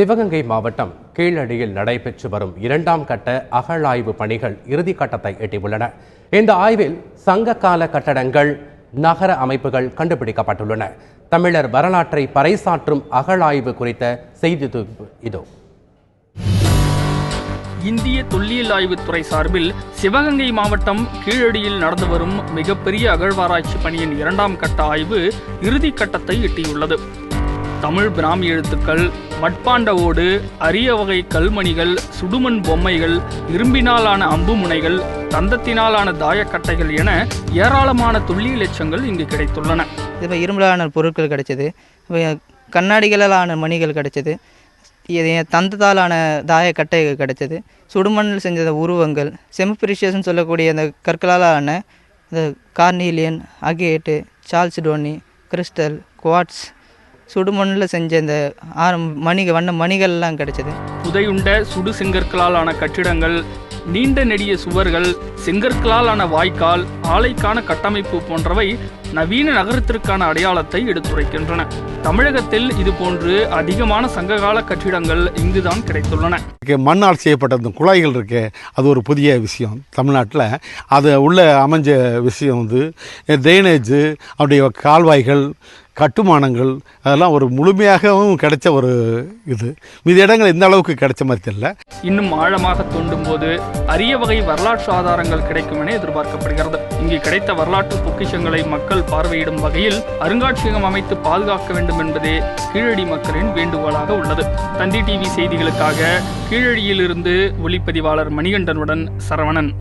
சிவகங்கை மாவட்டம் கீழடியில் நடைபெற்று வரும் 2ஆம் கட்ட அகழாய்வு பணிகள் இறுதி கட்டத்தை எட்டியுள்ளன. இந்த ஆய்வில் சங்ககால கட்டடங்கள், நகர அமைப்புகள் கண்டுபிடிக்கப்பட்டுள்ளன. தமிழர் வரலாற்றை பறைசாற்றும் அகழாய்வு குறித்த செய்தி தொகுப்பு இதோ. இந்திய தொல்லியல் ஆய்வுத்துறை சார்பில் சிவகங்கை மாவட்டம் கீழடியில் நடந்து வரும் மிகப்பெரிய அகழ்வாராய்ச்சி பணியின் 2ஆம் கட்ட ஆய்வு இறுதி கட்டத்தை எட்டியுள்ளது. தமிழ் பிராமி எழுத்துக்கள், மட்பாண்ட ஓடு, அரிய வகை கல்மணிகள், சுடுமண் பொம்மைகள், இரும்பினாலான அம்பு முனைகள், தந்தத்தினாலான தாயக்கட்டைகள் என ஏராளமான தொல்லியல் எச்சங்கள் இங்கு கிடைத்துள்ளன. இப்போ இரும்பலான பொருட்கள் கிடைச்சது, கண்ணாடிகளாலான மணிகள் கிடைச்சது, தந்தத்தாலான தாயக்கட்டைகள் கிடைச்சது, சுடுமண்ணில் செஞ்ச உருவங்கள், செமிப்ரிஷியஸ்ன்னு சொல்லக்கூடிய அந்த கற்களாலான இந்த கார்னீலியன், அகேட்டு, சால்சிடோனி, கிறிஸ்டல், குவாட்ஸ், சுடுமண்ணில் செஞ்ச இந்த வண்ண மணிகள்லாம் கிடைச்சது. புதையுண்ட சுடு செங்கற்களால் ஆன கட்டிடங்கள், நீண்ட நெடிய சுவர்கள், செங்கற்களால் ஆன வாய்க்கால், ஆலைக்கான கட்டமைப்பு போன்றவை நவீன நகரத்திற்கான அடையாளத்தை எடுத்துரைக்கின்றன. தமிழகத்தில் இதுபோன்று அதிகமான சங்ககால கட்டிடங்கள் இங்குதான் கிடைத்துள்ளன. மண்ணால் செய்யப்பட்ட அந்த குழாய்கள் இருக்கு, அது ஒரு புதிய விஷயம் தமிழ்நாட்டில். அது உள்ள அமைஞ்ச விஷயம் ட்ரைனேஜ், அப்படியே கால்வாய்கள், கட்டுமானங்கள், அதெல்லாம் ஒரு முழுமையாகவும் கிடைச்ச ஒரு இது. மீதி இடங்கள் இந்த அளவுக்கு கிடைச்ச மாதிரி தெரியல. இன்னும் ஆழமாக தோண்டும் போது அரிய வகை வரலாற்று ஆதாரங்கள் கிடைக்கும் என எதிர்பார்க்கப்படுகிறது. இங்கு கிடைத்த வரலாற்று பொக்கிஷங்களை மக்கள் பார்வையிடும் வகையில் அருங்காட்சியகம் அமைத்து பாதுகாக்க வேண்டும் என்பதே கீழடி மக்களின் வேண்டுகோளாக உள்ளது. தந்தி டிவி செய்திகளுக்காக கீழடியிலிருந்து ஒளிப்பதிவாளர் மணிகண்டனுடன் சரவணன்.